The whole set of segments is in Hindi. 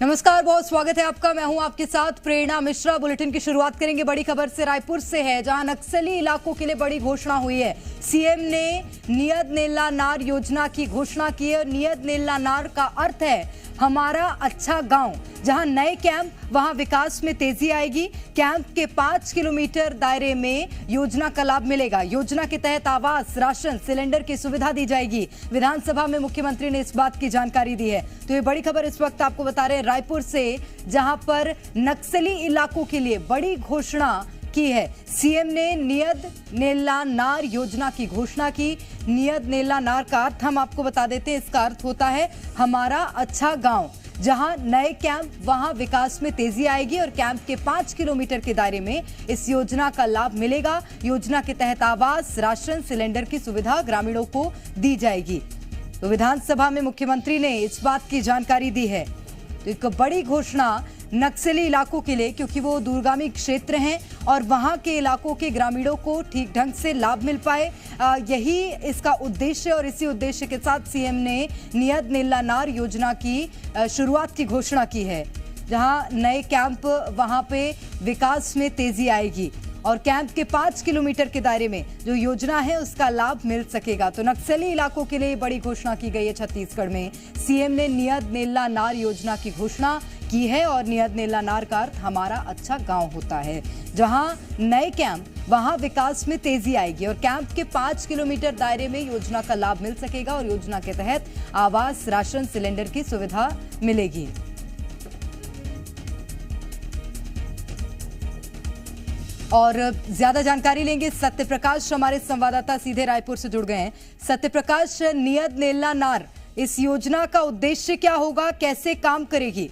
नमस्कार, बहुत स्वागत है आपका। मैं हूं आपके साथ प्रेरणा मिश्रा। बुलेटिन की शुरुआत करेंगे बड़ी खबर से। रायपुर से है, जहां नक्सली इलाकों के लिए बड़ी घोषणा हुई है। सीएम ने नियत नेल्ला नार योजना की घोषणा की है। नियत नेल्ला नार का अर्थ है हमारा अच्छा गांव। जहां नए कैंप, वहां विकास में तेजी आएगी। कैंप के 5 किलोमीटर दायरे में योजना का लाभ मिलेगा। योजना के तहत आवास, राशन, सिलेंडर की सुविधा दी जाएगी। विधानसभा में मुख्यमंत्री ने इस बात की जानकारी दी है। तो ये बड़ी खबर इस वक्त आपको बता रहे हैं रायपुर से, जहां पर नक्सली इलाकों के लिए बड़ी घोषणा की है। सीएम ने नियत नेल्ला नार योजना की घोषणा की। नियत नेल्ला नार का अर्थ हम आपको बता देते हैं। इसका अर्थ होता है हमारा अच्छा गांव। जहां नए कैंप, वहां विकास में तेजी आएगी और कैंप के 5 किलोमीटर के दायरे में इस योजना का लाभ मिलेगा। योजना के तहत आवास, राशन, सिलेंडर की सुविधा ग्रामीणों को दी जाएगी। तो विधानसभा में मुख्यमंत्री ने इस बात की जानकारी दी है। तो एक बड़ी घोषणा नक्सली इलाकों के लिए, क्योंकि वो दूरगामी क्षेत्र हैं और वहां के इलाकों के ग्रामीणों को ठीक ढंग से लाभ मिल पाए, यही इसका उद्देश्य है। और इसी उद्देश्य के साथ सीएम ने नियत नेल्ला नार योजना की शुरुआत की घोषणा की है। जहां नए कैंप, वहां पे विकास में तेजी आएगी और कैंप के 5 किलोमीटर के दायरे में जो योजना है उसका लाभ मिल सकेगा। तो नक्सली इलाकों के लिए बड़ी घोषणा की गई है। छत्तीसगढ़ में सीएम ने नियत नेल्ला नार योजना की घोषणा की है और नियत नेल्ला नार का अर्थ हमारा अच्छा गांव होता है। जहां नए कैंप, वहां विकास में तेजी आएगी और कैंप के 5 किलोमीटर दायरे में योजना का लाभ मिल सकेगा और योजना के तहत आवास, राशन, सिलेंडर की सुविधा मिलेगी। और ज्यादा जानकारी लेंगे सत्य प्रकाश, हमारे संवाददाता सीधे रायपुर से जुड़ गए हैं। सत्य प्रकाश, नियत नेल्ला नार, इस योजना का उद्देश्य क्या होगा, कैसे काम करेगी?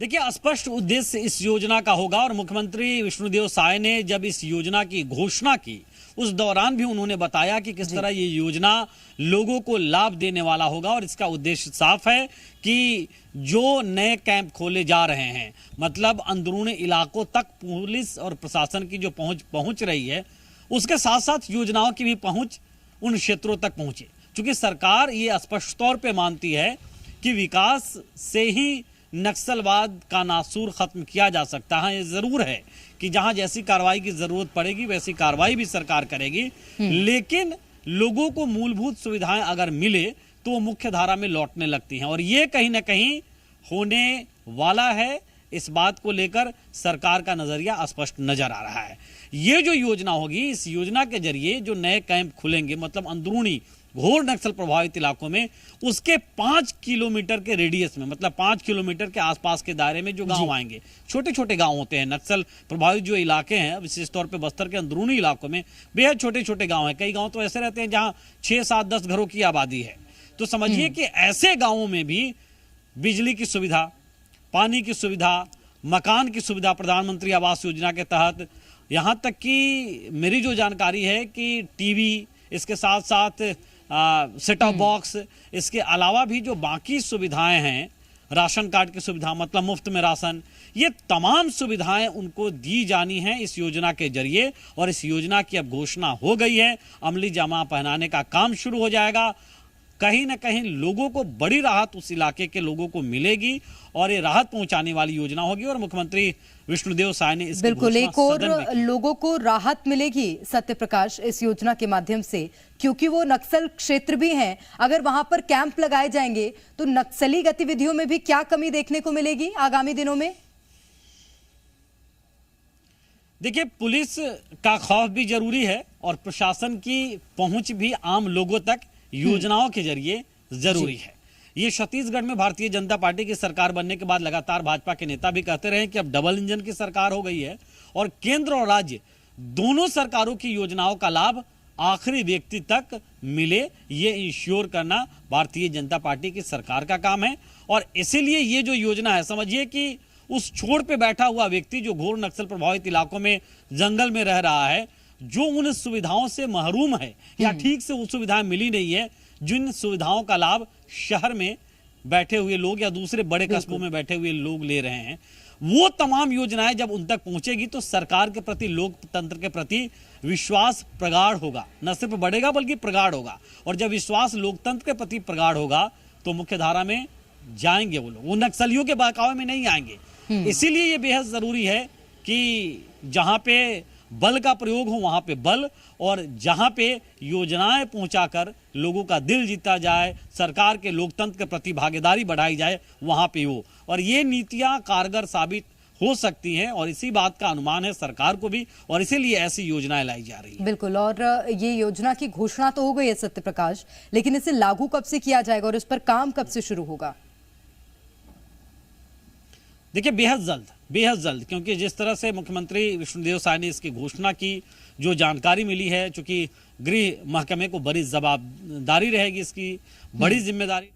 देखिए, स्पष्ट उद्देश्य इस योजना का होगा और मुख्यमंत्री विष्णुदेव साय ने जब इस योजना की घोषणा की, उस दौरान भी उन्होंने बताया कि किस तरह ये योजना लोगों को लाभ देने वाला होगा। और इसका उद्देश्य साफ है कि जो नए कैंप खोले जा रहे हैं, मतलब अंदरूनी इलाकों तक पुलिस और प्रशासन की जो पहुंच रही है, उसके साथ साथ योजनाओं की भी पहुंच उन क्षेत्रों तक पहुंचे। क्योंकि सरकार ये स्पष्ट तौर पे मानती है कि विकास से ही नक्सलवाद का नासूर खत्म किया जा सकता है। ये जरूर है कि जहां जैसी कार्रवाई की जरूरत पड़ेगी वैसी कार्रवाई भी सरकार करेगी, लेकिन लोगों को मूलभूत सुविधाएं अगर मिले तो वो मुख्य धारा में लौटने लगती हैं और ये कहीं ना कहीं होने वाला है। इस बात को लेकर सरकार का नजरिया स्पष्ट नजर आ रहा है। ये जो योजना होगी, इस योजना के जरिए जो नए कैंप खुलेंगे, मतलब अंदरूनी घोर नक्सल प्रभावित इलाकों में, उसके 5 किलोमीटर के रेडियस में, मतलब 5 किलोमीटर के आसपास के दायरे में जो गांव आएंगे, छोटे छोटे गांव होते हैं। नक्सल प्रभावित जो इलाके हैं, विशेष तौर पे बस्तर के अंदरूनी इलाकों में बेहद छोटे छोटे गांव हैं। कई गांव तो ऐसे रहते हैं जहां 6, 7, 10 घरों की आबादी है। तो समझिए कि ऐसे गांवों में भी बिजली की सुविधा, पानी की सुविधा, मकान की सुविधा प्रधानमंत्री आवास योजना के तहत, यहाँ तक कि मेरी जो जानकारी है कि टीवी, इसके साथ साथ सेट टॉप बॉक्स, इसके अलावा भी जो बाकी सुविधाएं हैं, राशन कार्ड की सुविधा, मतलब मुफ्त में राशन, ये तमाम सुविधाएं उनको दी जानी हैं इस योजना के जरिए। और इस योजना की अब घोषणा हो गई है, अमली जामा पहनाने का काम शुरू हो जाएगा। कहीं ना कहीं लोगों को बड़ी राहत उस इलाके के लोगों को मिलेगी और ये राहत पहुंचाने वाली योजना होगी। और मुख्यमंत्री विष्णुदेव साय ने इसकी बिल्कुल, एक और लोगों को राहत मिलेगी सत्य प्रकाश इस योजना के माध्यम से, क्योंकि वो नक्सल क्षेत्र भी हैं। अगर वहां पर कैंप लगाए जाएंगे तो नक्सली गतिविधियों में भी क्या कमी देखने को मिलेगी आगामी दिनों में? देखिए, पुलिस का खौफ भी जरूरी है और प्रशासन की पहुंच भी आम लोगों तक योजनाओं के जरिए जरूरी है। ये छत्तीसगढ़ में भारतीय जनता पार्टी की सरकार बनने के बाद लगातार भाजपा के नेता भी कहते रहे कि अब डबल इंजन की सरकार हो गई है और केंद्र और राज्य दोनों सरकारों की योजनाओं का लाभ आखिरी व्यक्ति तक मिले, ये इंश्योर करना भारतीय जनता पार्टी की सरकार का काम है। और इसीलिए ये जो योजना है, समझिए कि उस छोर पे बैठा हुआ व्यक्ति जो घोर नक्सल प्रभावित इलाकों में जंगल में रह रहा है, जो उन सुविधाओं से महरूम है या ठीक से वो सुविधाएं मिली नहीं है, जिन सुविधाओं का लाभ शहर में बैठे हुए लोग या दूसरे बड़े कस्बों में बैठे हुए लोग ले रहे हैं, वो तमाम योजनाएं जब उन तक पहुंचेगी तो सरकार के प्रति, लोकतंत्र के प्रति विश्वास प्रगाढ़ होगा। न सिर्फ बढ़ेगा बल्कि प्रगाढ़ होगा। और जब विश्वास लोकतंत्र के प्रति प्रगाढ़ होगा तो मुख्य धारा में जाएंगे वो नक्सलियों के बहकावे में नहीं आएंगे। इसीलिए ये बेहद जरूरी है कि जहां पे बल का प्रयोग हो वहां पे बल, और जहां पे योजनाएं पहुंचाकर लोगों का दिल जीता जाए, सरकार के लोकतंत्र के प्रति भागीदारी बढ़ाई जाए, वहां पे हो। और ये नीतियां कारगर साबित हो सकती हैं, और इसी बात का अनुमान है सरकार को भी, और इसीलिए ऐसी योजनाएं लाई जा रही है। बिल्कुल। और ये योजना की घोषणा तो हो गई है सत्य प्रकाश, लेकिन इसे लागू कब से किया जाएगा और इस पर काम कब से शुरू होगा? देखिए बेहद जल्द, क्योंकि जिस तरह से मुख्यमंत्री विष्णुदेव साय ने इसकी घोषणा की, जो जानकारी मिली है, चूंकि गृह महकमे को बड़ी जवाबदारी रहेगी, इसकी बड़ी जिम्मेदारी